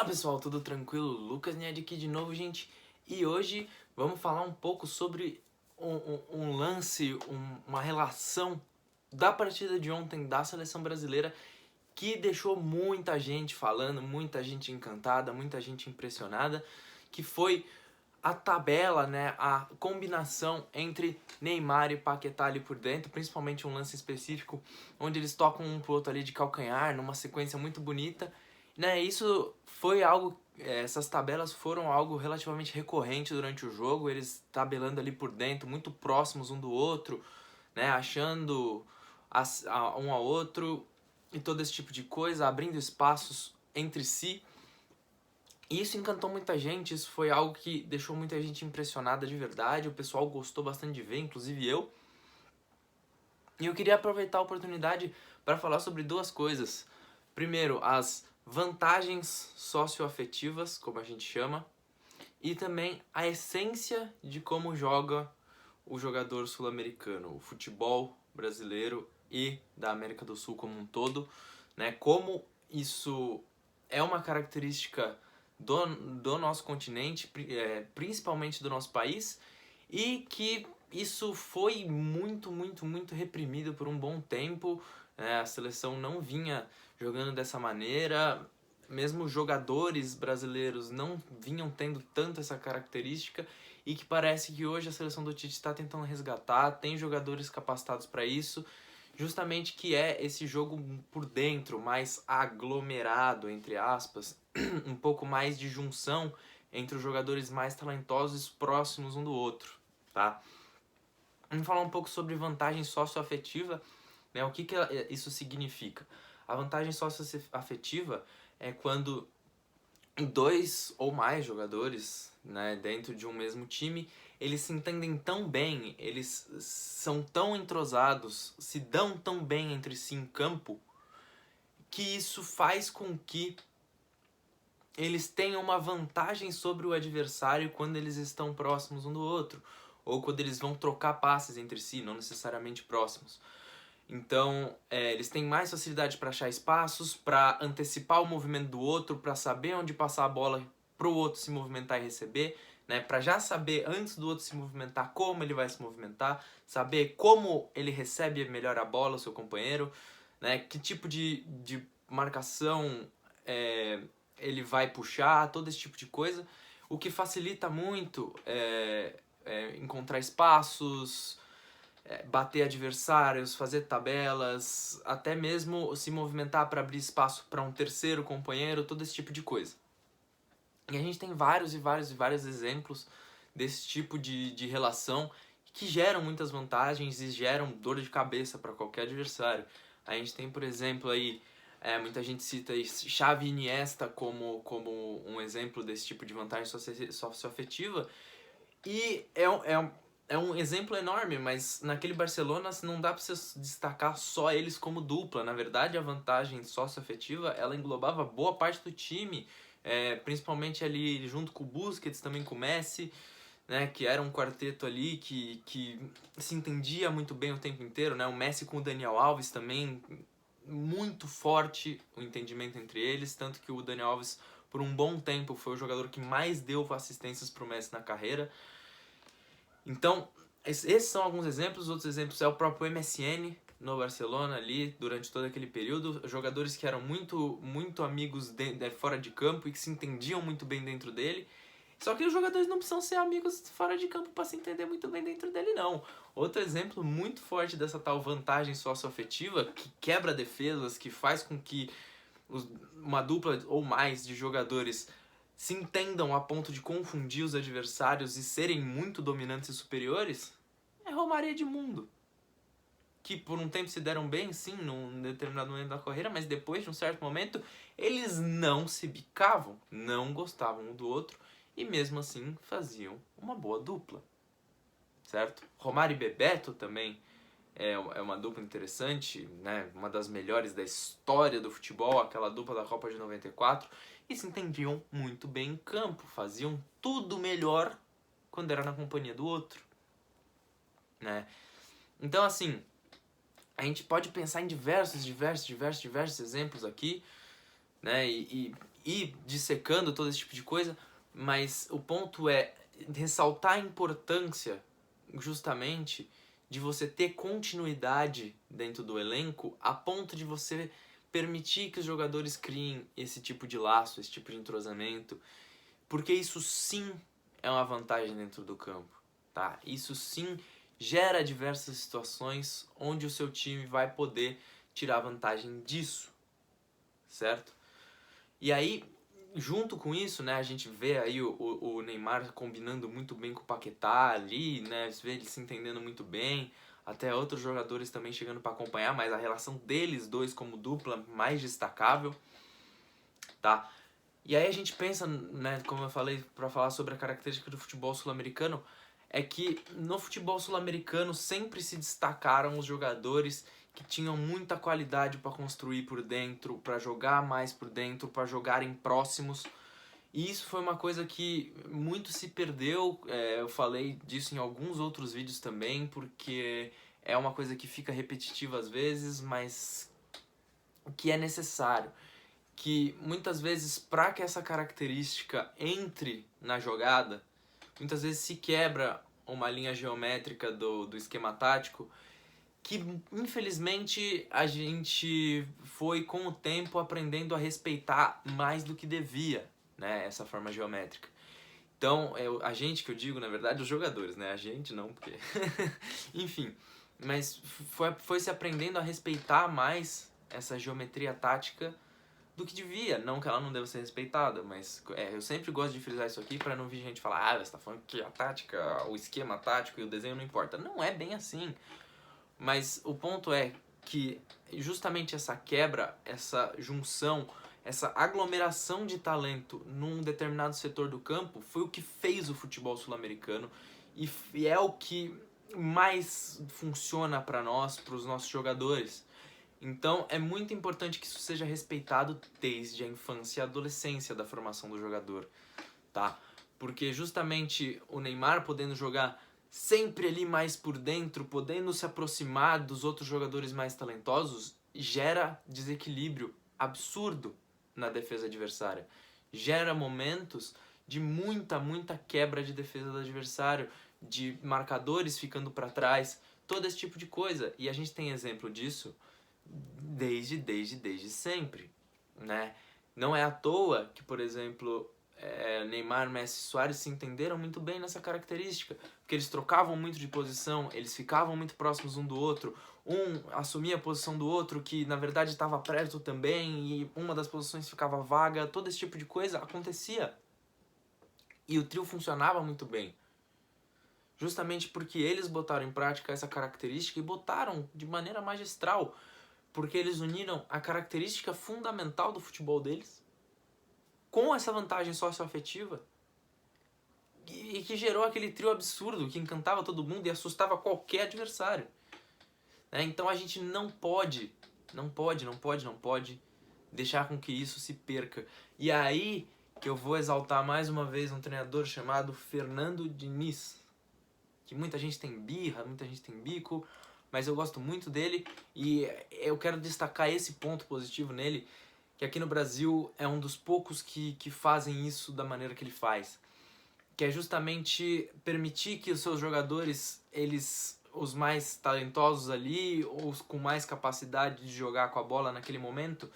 Fala pessoal, tudo tranquilo? Lucas Nied aqui de novo, gente. E hoje vamos falar um pouco sobre um lance, uma relação da partida de ontem da seleção brasileira que deixou muita gente falando, muita gente encantada, muita gente impressionada, que foi a tabela, né, a combinação entre Neymar e Paquetá ali por dentro, principalmente um lance específico onde eles tocam um pro outro ali de calcanhar, numa sequência muito bonita, né? Isso foi algo, essas tabelas foram algo relativamente recorrente durante o jogo, eles tabelando ali por dentro, muito próximos um do outro, né, achando um ao outro e todo esse tipo de coisa, abrindo espaços entre si. E isso encantou muita gente, isso foi algo que deixou muita gente impressionada de verdade, o pessoal gostou bastante de ver, inclusive eu. E eu queria aproveitar a oportunidade para falar sobre duas coisas. Primeiro, as vantagens socioafetivas, como a gente chama, e também a essência de como joga o jogador sul-americano, o futebol brasileiro e da América do Sul como um todo, né? Como isso é uma característica do nosso continente, principalmente do nosso país, e que isso foi muito reprimido por um bom tempo. A seleção não vinha jogando dessa maneira, mesmo jogadores brasileiros não vinham tendo tanto essa característica, e que parece que hoje a seleção do Tite está tentando resgatar, tem jogadores capacitados para isso, justamente que é esse jogo por dentro, mais aglomerado, entre aspas, um pouco mais de junção entre os jogadores mais talentosos próximos um do outro, tá? Vamos falar um pouco sobre vantagem socioafetiva, né? O que isso significa? A vantagem socioafetiva é quando dois ou mais jogadores, né, dentro de um mesmo time, eles se entendem tão bem, eles são tão entrosados, se dão tão bem entre si em campo, que isso faz com que eles tenham uma vantagem sobre o adversário quando eles estão próximos um do outro, ou quando eles vão trocar passes entre si, não necessariamente próximos. Então, eles têm mais facilidade para achar espaços, para antecipar o movimento do outro, para saber onde passar a bola para o outro se movimentar e receber, né? Para já saber antes do outro se movimentar como ele vai se movimentar, saber como ele recebe melhor a bola, o seu companheiro, né? Que tipo de marcação ele vai puxar, todo esse tipo de coisa. O que facilita muito encontrar espaços, bater adversários, fazer tabelas, até mesmo se movimentar para abrir espaço para um terceiro companheiro, todo esse tipo de coisa. E a gente tem vários exemplos desse tipo de relação que geram muitas vantagens e geram dor de cabeça para qualquer adversário. A gente tem, por exemplo, aí, muita gente cita aí Xavi e Iniesta como um exemplo desse tipo de vantagem socioafetiva, e é um exemplo enorme, mas naquele Barcelona não dá pra você destacar só eles como dupla. Na verdade, a vantagem socioafetiva, ela englobava boa parte do time, principalmente ali junto com o Busquets, também com o Messi, né, que era um quarteto ali que se entendia muito bem o tempo inteiro, né? O Messi com o Daniel Alves também, muito forte o entendimento entre eles, tanto que o Daniel Alves, por um bom tempo, foi o jogador que mais deu assistências pro Messi na carreira. Então, esses são alguns exemplos. Outros exemplos é o próprio MSN no Barcelona ali, durante todo aquele período. Jogadores que eram muito amigos fora de campo e que se entendiam muito bem dentro dele. Só que os jogadores não precisam ser amigos fora de campo para se entender muito bem dentro dele, não. Outro exemplo muito forte dessa tal vantagem socioafetiva, que quebra defesas, que faz com que uma dupla ou mais de jogadores se entendam a ponto de confundir os adversários e serem muito dominantes e superiores, é Romário e Edmundo. Que por um tempo se deram bem, sim, num determinado momento da carreira, mas depois de um certo momento eles não se bicavam, não gostavam um do outro e mesmo assim faziam uma boa dupla, certo? Romário e Bebeto também é uma dupla interessante, né? Uma das melhores da história do futebol, aquela dupla da Copa de 94, e se entendiam muito bem em campo, faziam tudo melhor quando era na companhia do outro, né? Então, assim, a gente pode pensar em diversos exemplos aqui, né? ir dissecando todo esse tipo de coisa, mas o ponto é ressaltar a importância justamente de você ter continuidade dentro do elenco a ponto de você permitir que os jogadores criem esse tipo de laço, esse tipo de entrosamento, porque isso sim é uma vantagem dentro do campo, tá? Isso sim gera diversas situações onde o seu time vai poder tirar vantagem disso, certo? E aí, junto com isso, né, a gente vê aí o Neymar combinando muito bem com o Paquetá ali, né, vê ele se entendendo muito bem, até outros jogadores também chegando para acompanhar, mas a relação deles dois como dupla mais destacável, tá? E aí a gente pensa, né, como eu falei, para falar sobre a característica do futebol sul-americano, é que no futebol sul-americano sempre se destacaram os jogadores que tinham muita qualidade para construir por dentro, para jogar mais por dentro, para jogarem próximos. E isso foi uma coisa que muito se perdeu, eu falei disso em alguns outros vídeos também, porque é uma coisa que fica repetitiva às vezes, mas que é necessário. Que muitas vezes, para que essa característica entre na jogada, muitas vezes se quebra uma linha geométrica do esquema tático que infelizmente a gente foi com o tempo aprendendo a respeitar mais do que devia, né, essa forma geométrica. Então, a gente que eu digo, na verdade, os jogadores, né? A gente não, porque... Enfim, mas foi se aprendendo a respeitar mais essa geometria tática do que devia. Não que ela não deva ser respeitada, mas eu sempre gosto de frisar isso aqui para não vir gente falar você tá falando que a tática, o esquema tático e o desenho não importa. Não é bem assim. Mas o ponto é que justamente essa quebra, essa junção, essa aglomeração de talento num determinado setor do campo foi o que fez o futebol sul-americano e é o que mais funciona para nós, para os nossos jogadores. Então é muito importante que isso seja respeitado desde a infância e a adolescência da formação do jogador, tá? Porque justamente o Neymar podendo jogar sempre ali mais por dentro, podendo se aproximar dos outros jogadores mais talentosos, gera desequilíbrio absurdo na defesa adversária. Gera momentos de muita quebra de defesa do adversário, de marcadores ficando para trás, todo esse tipo de coisa. E a gente tem exemplo disso desde sempre, né? Não é à toa que, por exemplo, Neymar, Messi e Suárez se entenderam muito bem nessa característica, porque eles trocavam muito de posição, eles ficavam muito próximos um do outro, um assumia a posição do outro que na verdade estava perto também e uma das posições ficava vaga, todo esse tipo de coisa acontecia. E o trio funcionava muito bem. Justamente porque eles botaram em prática essa característica e botaram de maneira magistral, porque eles uniram a característica fundamental do futebol deles com essa vantagem socioafetiva e que gerou aquele trio absurdo que encantava todo mundo e assustava qualquer adversário. Então a gente não pode deixar com que isso se perca. E aí que eu vou exaltar mais uma vez um treinador chamado Fernando Diniz, que muita gente tem birra, muita gente tem bico, mas eu gosto muito dele e eu quero destacar esse ponto positivo nele, que aqui no Brasil é um dos poucos que fazem isso da maneira que ele faz, que é justamente permitir que os seus jogadores, os mais talentosos ali, os com mais capacidade de jogar com a bola naquele momento,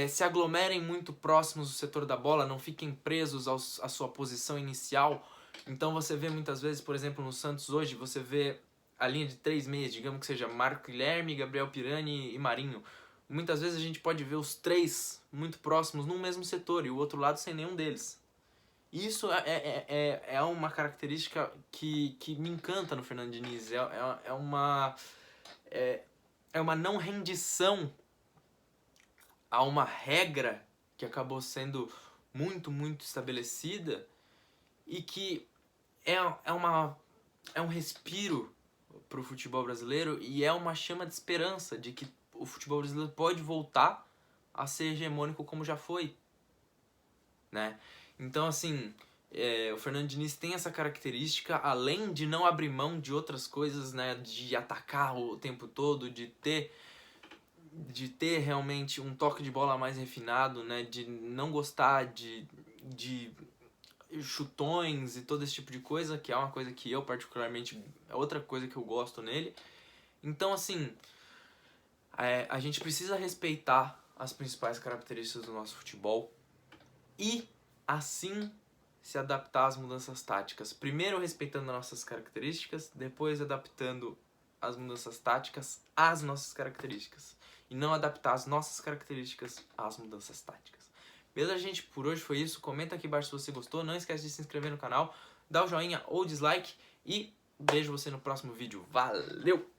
se aglomerem muito próximos do setor da bola, não fiquem presos à sua posição inicial. Então você vê muitas vezes, por exemplo, no Santos hoje, você vê a linha de 3 meias, digamos que seja Marco Guilherme, Gabriel Pirani e Marinho. Muitas vezes a gente pode ver os três muito próximos num mesmo setor e o outro lado sem nenhum deles. Isso é uma característica que me encanta no Fernando Diniz. É uma não rendição a uma regra que acabou sendo muito estabelecida e que é um respiro para o futebol brasileiro e é uma chama de esperança de que o futebol brasileiro pode voltar a ser hegemônico como já foi, né? Então, assim, o Fernando Diniz tem essa característica, além de não abrir mão de outras coisas, né? De atacar o tempo todo, de ter de ter realmente um toque de bola mais refinado, né? De não gostar de chutões e todo esse tipo de coisa, que é uma coisa que eu particularmente, é outra coisa que eu gosto nele. Então, assim, a gente precisa respeitar as principais características do nosso futebol e, assim, se adaptar às mudanças táticas. Primeiro respeitando as nossas características, depois adaptando as mudanças táticas às nossas características. E não adaptar as nossas características às mudanças táticas. Beleza, gente? Por hoje foi isso. Comenta aqui embaixo se você gostou. Não esquece de se inscrever no canal, dá o joinha ou dislike e vejo você no próximo vídeo. Valeu!